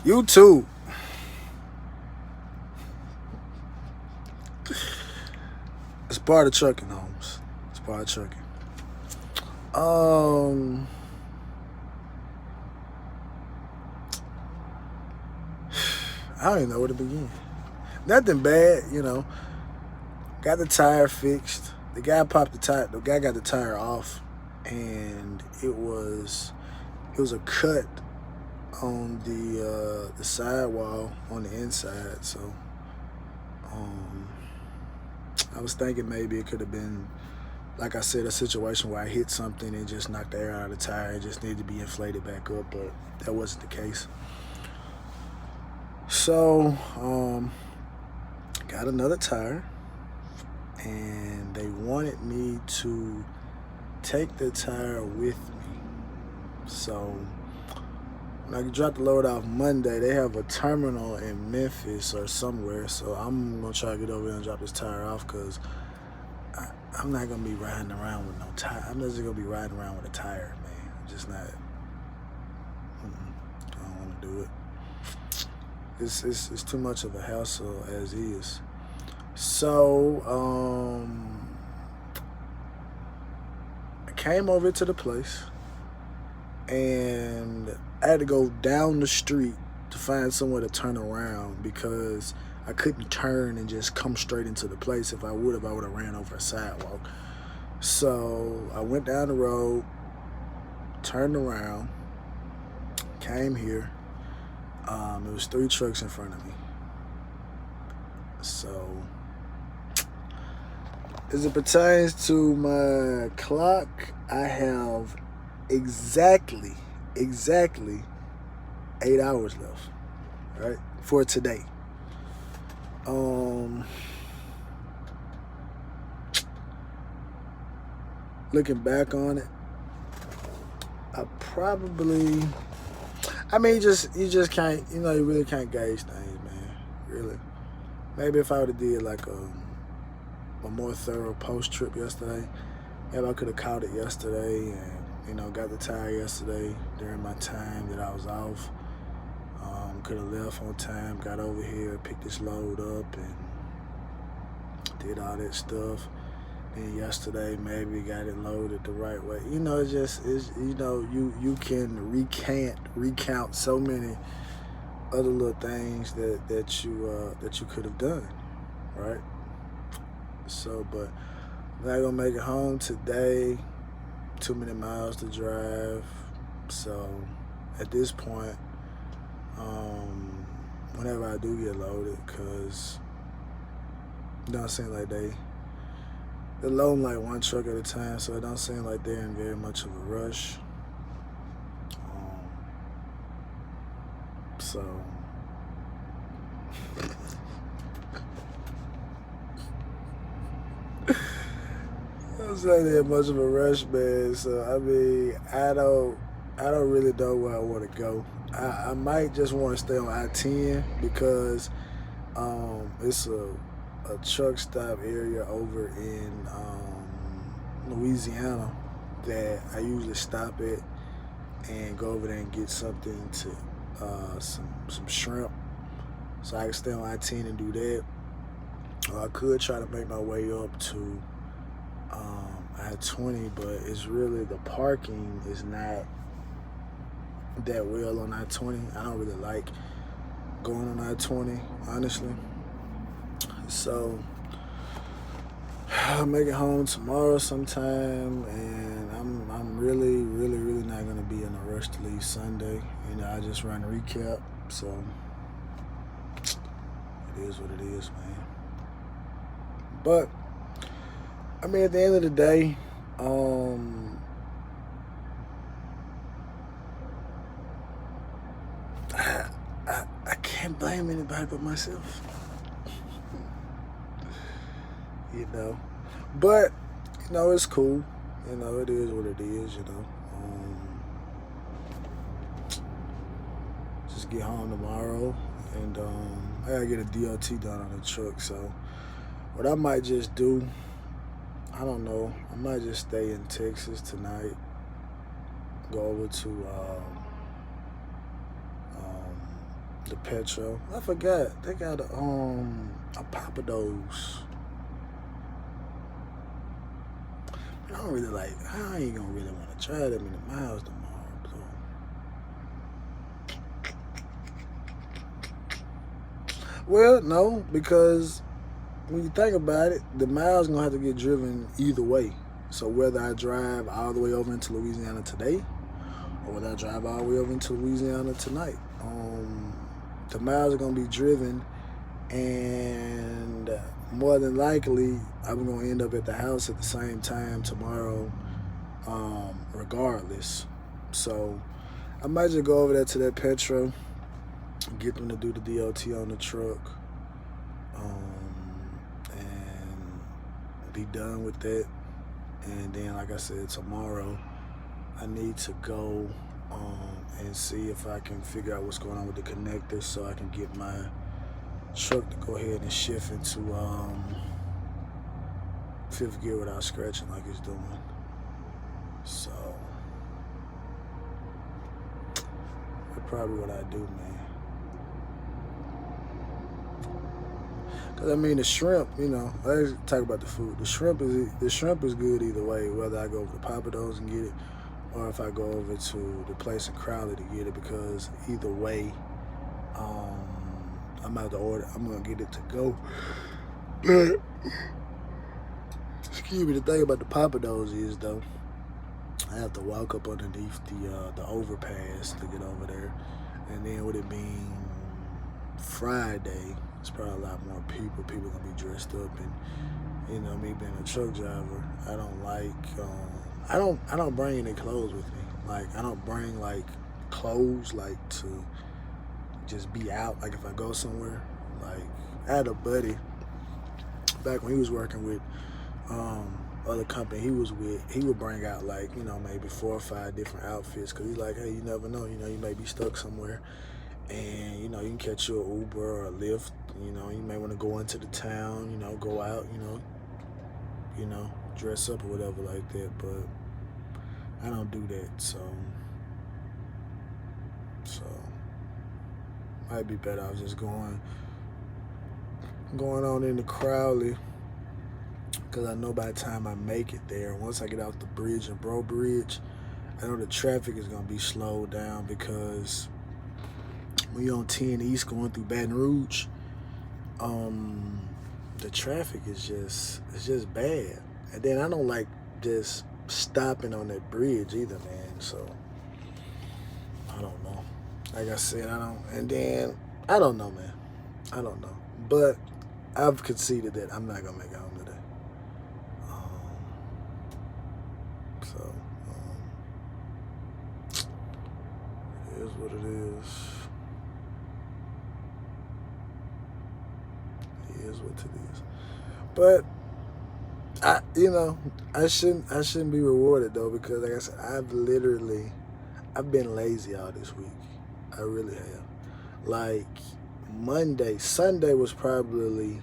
You too. It's part of trucking, Holmes. It's part of trucking. Um, I don't even know where to begin. Nothing bad, you know. Got the tire fixed. The guy popped the tire. The guy got the tire off, and it was a cut on the sidewall on the inside. So um, I was thinking maybe it could have been, like I said, a situation where I hit something and just knocked the air out of the tire. It just needed to be inflated back up, but that wasn't the case. So got another tire, and they wanted me to take the tire with me. So when I dropped the load off Monday, they have a terminal in Memphis or somewhere. So I'm gonna try to get over there and drop this tire off because I'm not gonna be riding around with no tire. I'm just gonna be riding around with a tire, man. I'm just not. I don't want to do it. It's too much of a hassle as is. So I came over to the place, and I had to go down the street to find somewhere to turn around because I couldn't turn and just come straight into the place. If I would have, ran over a sidewalk. So I went down the road, turned around, came here. It was 3 trucks in front of me. So as it pertains to my clock, I have exactly 8 hours left, right, for today. Looking back on it, I probably, I mean, you just can't, you really can't gauge things, man. Really. Maybe if I would have did like a more thorough post trip yesterday, maybe I could have caught it yesterday and got the tire yesterday during my time that I was off. Could have left on time, got over here, picked this load up, and did all that stuff. And yesterday maybe got it loaded the right way. It just is. You can recount so many other little things that you could have done, right? So, but I'm not gonna make it home today. Too many miles to drive. So, at this point, whenever I do get loaded, cause it don't seem like they're loading like one truck at a time, so it don't seem like they're in very much of a rush. So I'm saying they're much of a rush, man. So I mean, I don't really know where I want to go. I might just want to stay on I-10 because it's a truck stop area over in Louisiana that I usually stop at and go over there and get something to some shrimp, so I can stay on I-10 and do that. Or I could try to make my way up to I-20, but it's really, the parking is not that well on I-20. I don't really like going on I-20, honestly. So I'll make it home tomorrow sometime, and I'm really not gonna be in a rush to leave Sunday. I just run a recap, so it is what it is, man. But I mean, at the end of the day, I can't blame anybody but myself, you know. But it's cool. It is what it is. Just get home tomorrow, and I gotta get a DOT done on the truck. So what I might just do, I don't know. I might just stay in Texas tonight. Go over to The Petro. I forgot. They got a Pappadeaux. I don't really like. I ain't gonna really want to try that many miles tomorrow. So. Well, no, because when you think about it, the miles gonna have to get driven either way. So whether I drive all the way over into Louisiana today, or whether I drive all the way over into Louisiana tonight, the miles are gonna be driven, and more than likely, I'm gonna end up at the house at the same time tomorrow, regardless. So I might just go over there to that Petro, get them to do the DOT on the truck, and be done with that. And then, like I said, tomorrow I need to go and see if I can figure out what's going on with the connector, so I can get my truck to go ahead and shift into fifth gear without scratching like it's doing. So that's probably what I do, man. Cause I mean the shrimp, let's talk about the food. The shrimp is good either way, whether I go over to Pappadeaux and get it, or if I go over to the place in Crowley to get it, because either way, I'm about to order. I'm gonna get it to go. But excuse me. The thing about the Pappadeaux is though, I have to walk up underneath the overpass to get over there, and then with it being Friday, it's probably a lot more people. People gonna be dressed up, and me being a truck driver, I don't like. I don't bring any clothes with me. Like I don't bring like clothes like to just be out. Like if I go somewhere, like I had a buddy back when he was working with other company he was with. He would bring out like maybe 4 or 5 different outfits, because he's like, hey, you never know. You may be stuck somewhere, and you can catch you an Uber or a Lyft. You may want to go into the town. Go out. Dress up or whatever like that. But I don't do that. So might be better. I was just going on into Crowley, because I know by the time I make it there, once I get out the bridge and Bro Bridge, I know the traffic is gonna be slowed down, because when you're on 10 East going through Baton Rouge, the traffic is just bad. And then I don't like just stopping on that bridge either, man. So I don't know. Like I said, I don't know, man. I don't know. But I've conceded that I'm not gonna make it home today. It is what it is. It is what it is. But I shouldn't be rewarded though, because like I said, I've been lazy all this week. I really have. Like Sunday was probably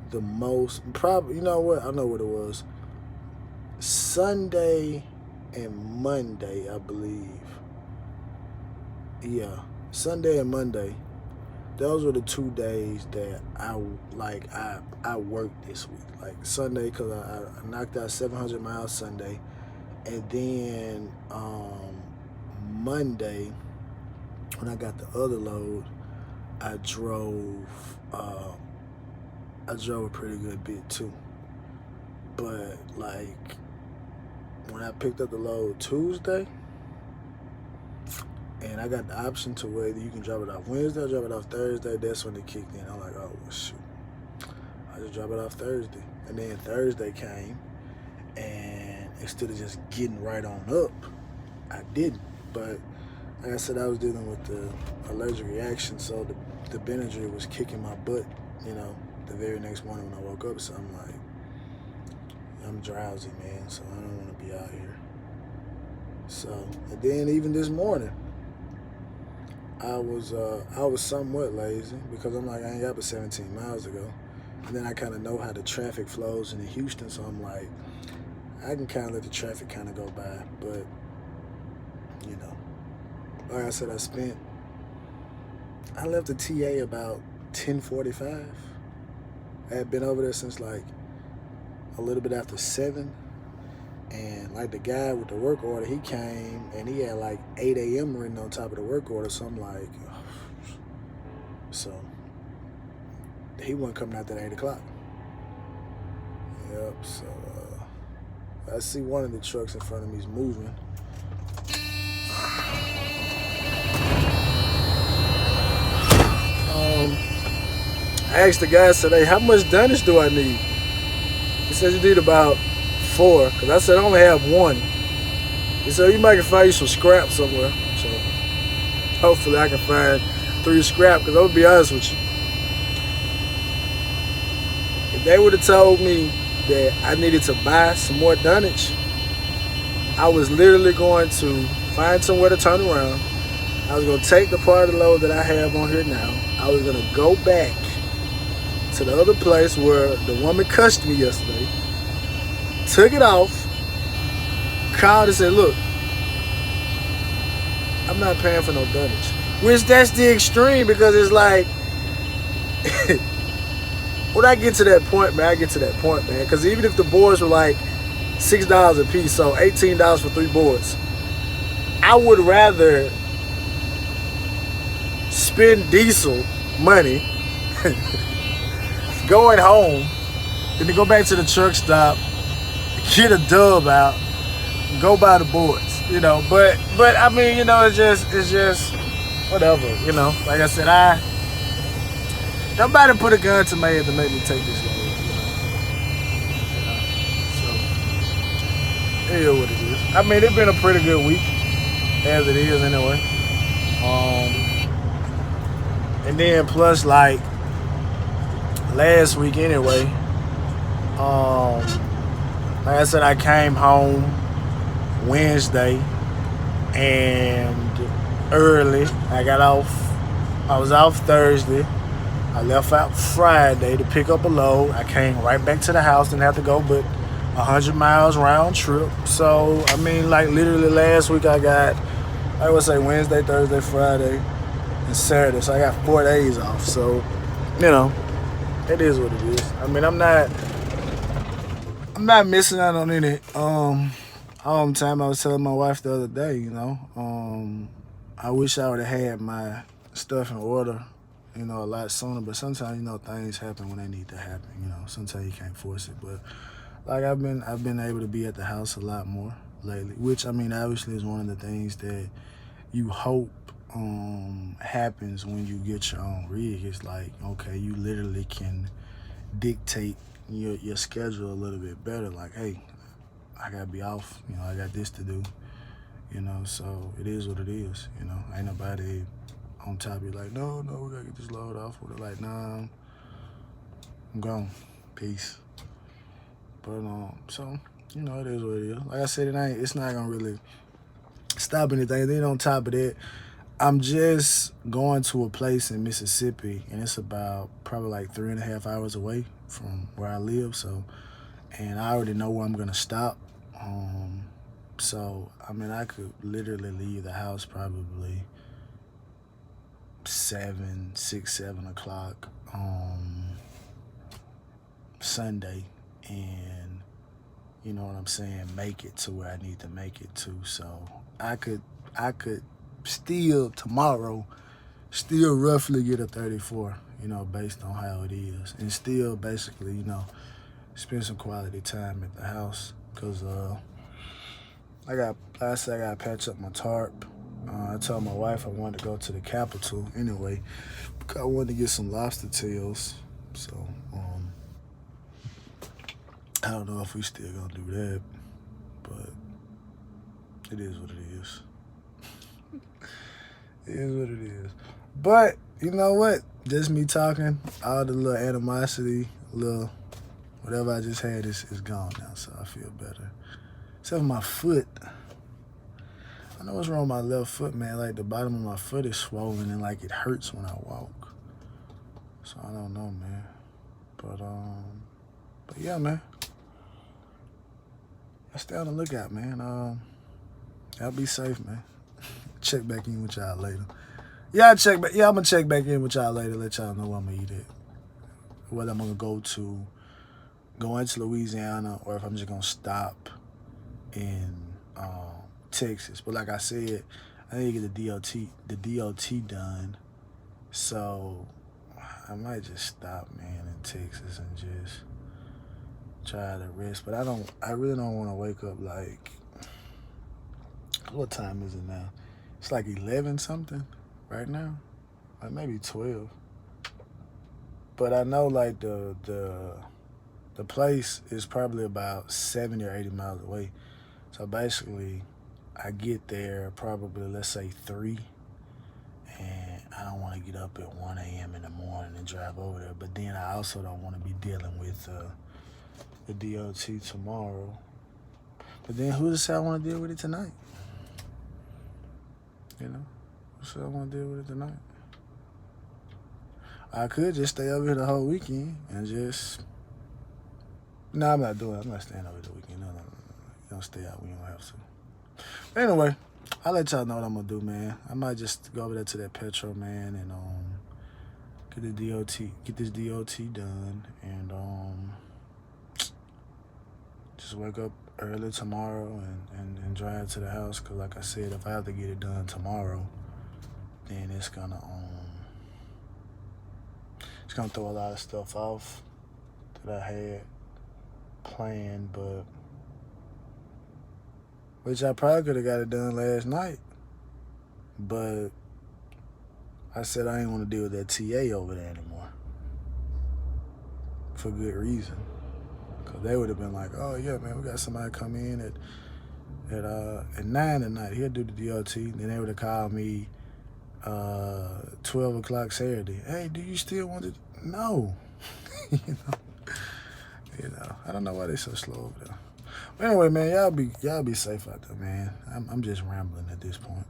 the most, you know what? I know what it was. Sunday and Monday, I believe. Yeah, Sunday and Monday. Those were the 2 days that I worked this week. Like Sunday, because I knocked out 700 miles Sunday, and then Monday, when I got the other load, I drove a pretty good bit too. But like when I picked up the load Tuesday, and I got the option to whether you can drop it off Wednesday or drop it off Thursday, that's when it kicked in. I'm like, oh, well, shoot. I just drop it off Thursday. And then Thursday came, and instead of just getting right on up, I didn't. But like I said, I was dealing with the allergic reaction, so the Benadryl was kicking my butt, the very next morning when I woke up. So I'm like, I'm drowsy, man, so I don't want to be out here. So, and then even this morning, I was somewhat lazy, because I'm like, I ain't got but 17 miles to go. And then I kind of know how the traffic flows in Houston, so I'm like, I can kind of let the traffic kind of go by. But, like I said, I spent I left the TA about 10:45. I had been over there since like a little bit after 7. And like the guy with the work order, he came and he had like 8 a.m. written on top of the work order. So I'm like, so he wasn't coming out at 8 o'clock. Yep. So I see one of the trucks in front of me is moving. I asked the guy today, how much dunnage do I need? He said you need about 4, because I said I only have 1. He said you might can find you some scrap somewhere. So hopefully I can find 3 scrap, because I'm going to be honest with you. If they would have told me that I needed to buy some more dunnage, I was literally going to find somewhere to turn around. I was going to take the part of the load that I have on here now. I was going to go back to the other place where the woman cussed me yesterday, took it off, called and said, look, I'm not paying for no dunnage. Which that's the extreme, because it's like, when I get to that point, man, because even if the boards were like $6 a piece, so $18 for 3 boards, I would rather spend diesel money going home than to go back to the truck stop, get a dub out, go buy the boards, you know. But I mean, you know, it's just whatever, you know. Like I said, nobody put a gun to my head to make me take this load, you know. So it is what it is. I mean, it's been a pretty good week as it is anyway. And then plus like last week anyway, like I said, I came home Wednesday and early. I was off Thursday. I left out Friday to pick up a load. I came right back to the house, didn't have to go but 100 miles round trip. So, I mean, like literally last week I got, I would say Wednesday, Thursday, Friday, and Saturday. So I got 4 days off. So, you know, it is what it is. I mean, I'm not missing out on any home time. I was telling my wife the other day, you know, I wish I would have had my stuff in order, you know, a lot sooner. But sometimes, you know, things happen when they need to happen. You know, sometimes you can't force it. But like I've been able to be at the house a lot more lately, which I mean, obviously is one of the things that you hope happens when you get your own rig. It's like, okay, you literally can dictate your schedule a little bit better. Like, hey, I gotta be off, you know, I got this to do, you know. So it is what it is, you know. Ain't nobody on top of you like, no, we gotta get this load off. Or they're like, nah, I'm gone, peace. But so, you know, it is what it is. Like I said, it's not gonna really stop anything. Then on top of that, I'm just going to a place in Mississippi, and it's about probably like 3.5 hours away from where I live. So, and I already know where I'm gonna stop. So I mean, I could literally leave the house probably 7 o'clock Sunday, and you know what I'm saying, make it to where I need to make it to. So I could still tomorrow roughly get a 34, you know, based on how it is, and still basically, you know, spend some quality time at the house, because I gotta patch up my tarp. I told my wife I wanted to go to the Capitol anyway, because I wanted to get some lobster tails. So I don't know if we still gonna do that, but it is what it is. It is what it is. But you know what? Just me talking, all the little animosity, little whatever I just had is gone now, so I feel better. Except for my foot. I know what's wrong with my left foot, man. Like the bottom of my foot is swollen and like it hurts when I walk. So I don't know, man. But yeah, man. I stay on the lookout, man. Y'all be safe, man. Check back in with y'all later. Yeah, check back. Yeah, I'm gonna check back in with y'all later. Let y'all know where I'm gonna eat it. Whether I'm gonna go into Louisiana, or if I'm just gonna stop in Texas. But like I said, I need to get the DOT done. So I might just stop, man, in Texas and just try to rest. But I really don't want to wake up like, what time is it now? It's like 11 something right now, like maybe 12. But I know like the place is probably about 70 or 80 miles away. So basically, I get there probably, let's say 3, and I don't want to get up at 1 a.m. in the morning and drive over there. But then I also don't want to be dealing with the DOT tomorrow. But then who to say I want to deal with it tonight? You know, who said I want to deal with it tonight? I could just stay over here the whole weekend and just. No, I'm not doing it. I'm not staying over the weekend. No. You don't stay out when you don't have to. But anyway, I'll let y'all know what I'm gonna do, man. I might just go over there to that Petro, man, and get this DOT done, and just wake up early tomorrow and drive to the house. Cause like I said, if I have to get it done tomorrow, then it's gonna throw a lot of stuff off that I had planned, but which I probably could have got it done last night. But I said I didn't want to deal with that TA over there anymore. For good reason. Because they would have been like, oh, yeah, man, we got somebody come in at 9 at night. He'll do the DOT. Then they would have called me 12 o'clock Saturday. Hey, do you still want it? No. you know, I don't know why they're so slow over there. But anyway, man, y'all be safe out there, man. I'm just rambling at this point.